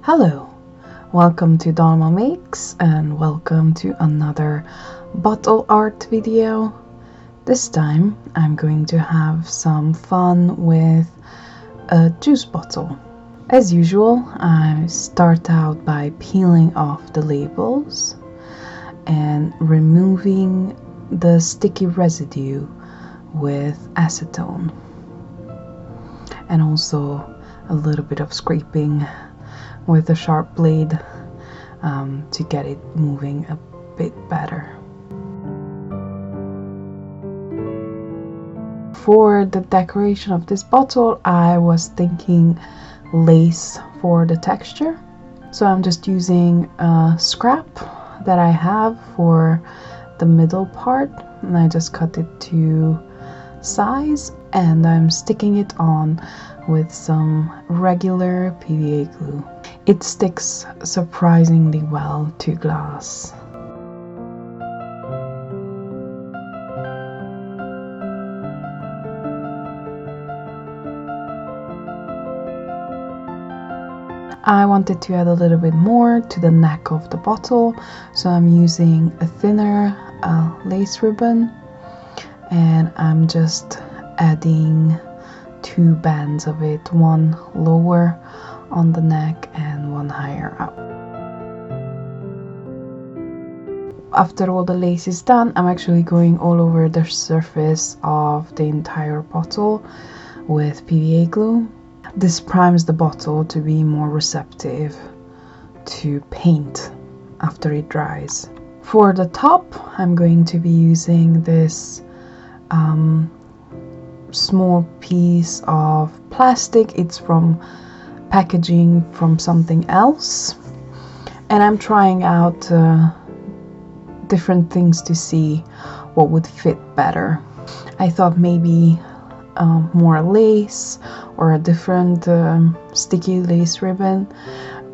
Hello, welcome to Dharma Makes and welcome to another bottle art video. This time I'm going to have some fun with a juice bottle. As usual, I start out by peeling off the labels and removing the sticky residue with acetone, and also a little bit of scraping with a sharp blade to get it moving a bit better. For the decoration of this bottle, I was thinking lace for the texture. So I'm just using a scrap that I have for the middle part, and I just cut it to size, and I'm sticking it on with some regular PVA glue. It sticks surprisingly well to glass. I wanted to add a little bit more to the neck of the bottle, so I'm using a thinner lace ribbon, and I'm just adding two bands of it, one lower on the neck and one higher up. After all the lace is done, I'm actually going all over the surface of the entire bottle with PVA glue. This primes the bottle to be more receptive to paint after it dries. For the top, I'm going to be using this small piece of plastic. It's from packaging from something else, and I'm trying out different things to see what would fit better. I thought maybe more lace or a different sticky lace ribbon,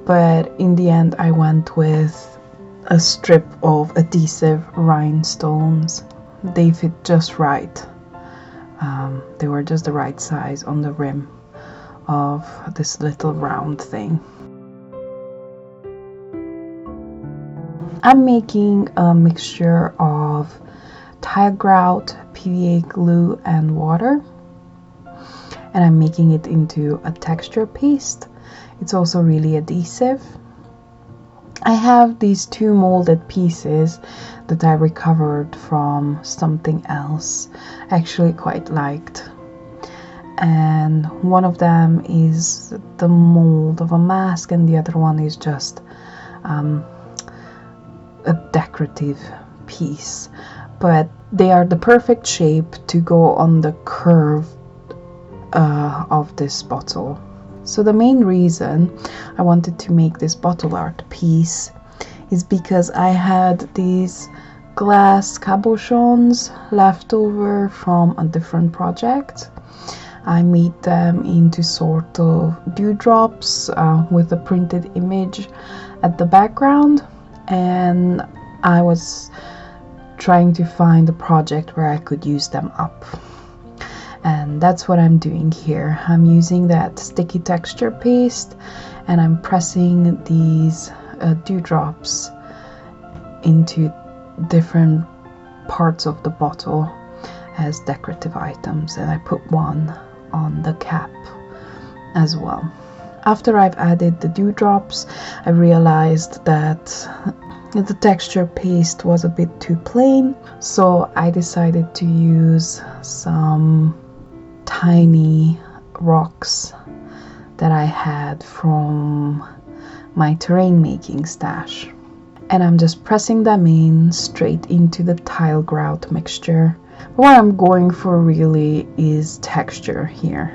but in the end I went with a strip of adhesive rhinestones. They fit just right. They were just the right size on the rim of this little round thing. I'm making a mixture of tile grout, PVA glue and water, and I'm making it into a texture paste. It's also really adhesive. I have these two molded pieces that I recovered from something else I actually quite liked, and one of them is the mold of a mask and the other one is just a decorative piece, but they are the perfect shape to go on the curve of this bottle. So the main reason I wanted to make this bottle art piece is because I had these glass cabochons left over from a different project. I made them into sort of dewdrops with a printed image at the background, and I was trying to find a project where I could use them up. And that's what I'm doing here. I'm using that sticky texture paste and I'm pressing these dewdrops into different parts of the bottle as decorative items, and I put one on the cap as well. After I've added the dewdrops, I realized that the texture paste was a bit too plain, so I decided to use some tiny rocks that I had from my terrain making stash, and I'm just pressing them in straight into the tile grout mixture. What I'm going for really is texture here.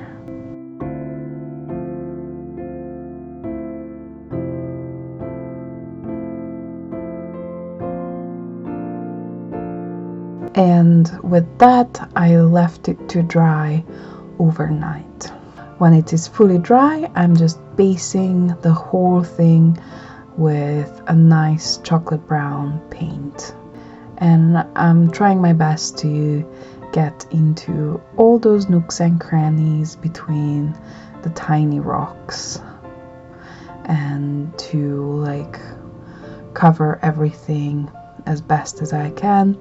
And with that, I left it to dry overnight. When it is fully dry, I'm just basing the whole thing with a nice chocolate brown paint. And I'm trying my best to get into all those nooks and crannies between the tiny rocks. and to like cover everything as best as I can,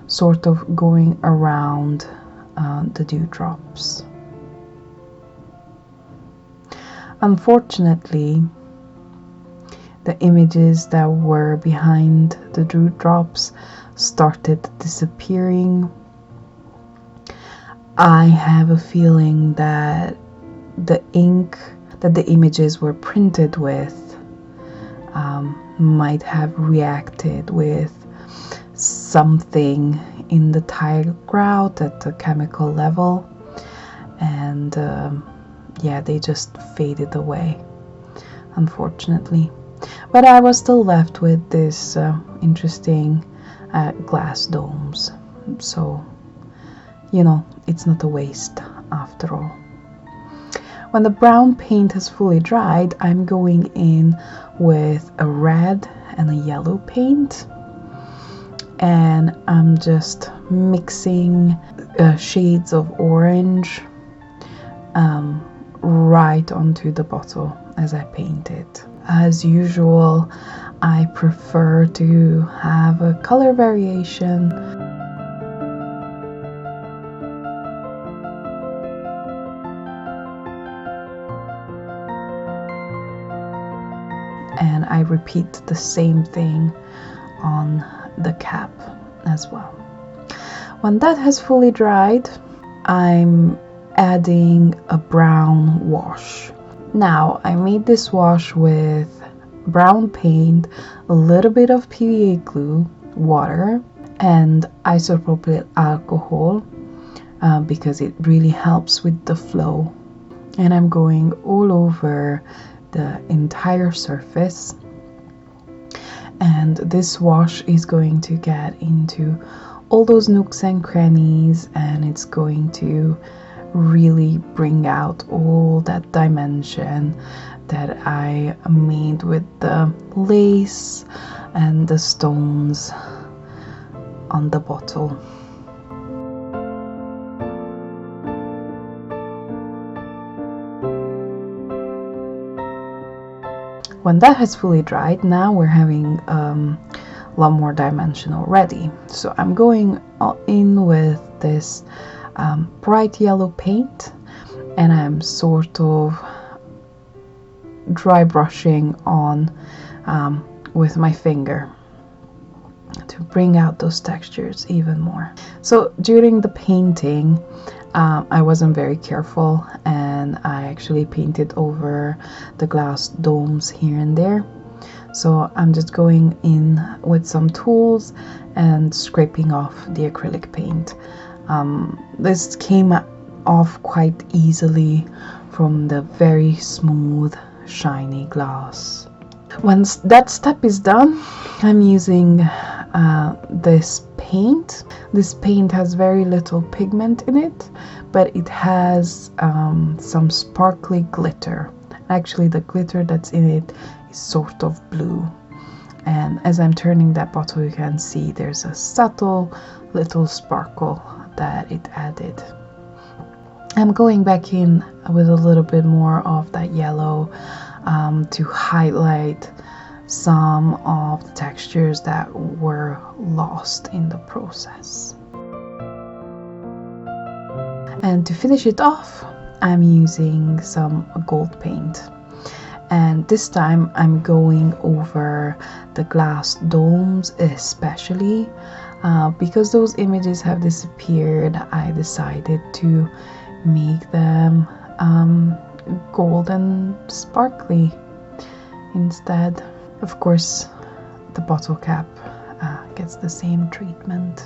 sort of going around the dewdrops. Unfortunately, the images that were behind the dewdrops started disappearing. I have a feeling that the ink that the images were printed with might have reacted with something in the tile grout at the chemical level, and yeah, they just faded away, unfortunately. But I was still left with this interesting glass domes, so you know, it's not a waste after all. When the brown paint has fully dried, I'm going in with a red and a yellow paint, and I'm just mixing shades of orange right onto the bottle as I paint it. As usual, I prefer to have a color variation. And I repeat the same thing on the cap as well. When that has fully dried, I'm adding a brown wash. Now, I made this wash with brown paint, a little bit of PVA glue, water, and isopropyl alcohol because it really helps with the flow. And I'm going all over the entire surface, and this wash is going to get into all those nooks and crannies, and it's going to really bring out all that dimension that I made with the lace and the stones on the bottle. When that has fully dried, now we're having a lot more dimension already. So I'm going in with this bright yellow paint, and I'm sort of dry brushing on with my finger to bring out those textures even more. So during the painting, I wasn't very careful, and I actually painted over the glass domes here and there. So I'm just going in with some tools and scraping off the acrylic paint. This came off quite easily from the very smooth, shiny glass. Once that step is done, I'm using this paint. This paint has very little pigment in it, but it has some sparkly glitter. Actually, the glitter that's in it is sort of blue. And as I'm turning that bottle, you can see there's a subtle little sparkle that it added. I'm going back in with a little bit more of that yellow to highlight some of the textures that were lost in the process. And to finish it off, I'm using some gold paint. And this time I'm going over the glass domes especially. Because those images have disappeared, I decided to make them golden sparkly instead. Of course, the bottle cap gets the same treatment.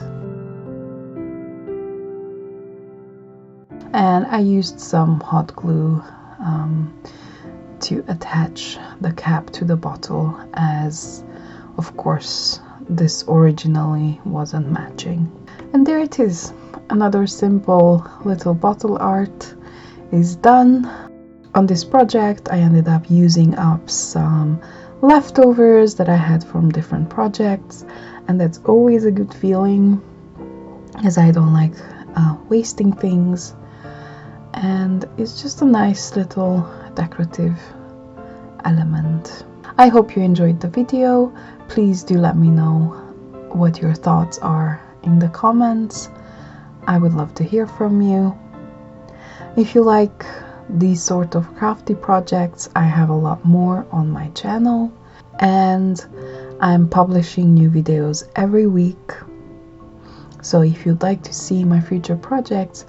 And I used some hot glue to attach the cap to the bottle, as of course this originally wasn't matching. And there it is. Another simple little bottle art is done. On this project, I ended up using up some leftovers that I had from different projects, and that's always a good feeling, as I don't like wasting things, and it's just a nice little decorative element. I hope you enjoyed the video. Please do let me know what your thoughts are in the comments. I would love to hear from you. If you like these sort of crafty projects, I have a lot more on my channel, and I'm publishing new videos every week. So if you'd like to see my future projects,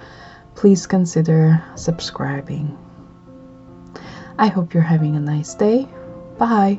please consider subscribing. I hope you're having a nice day. Bye!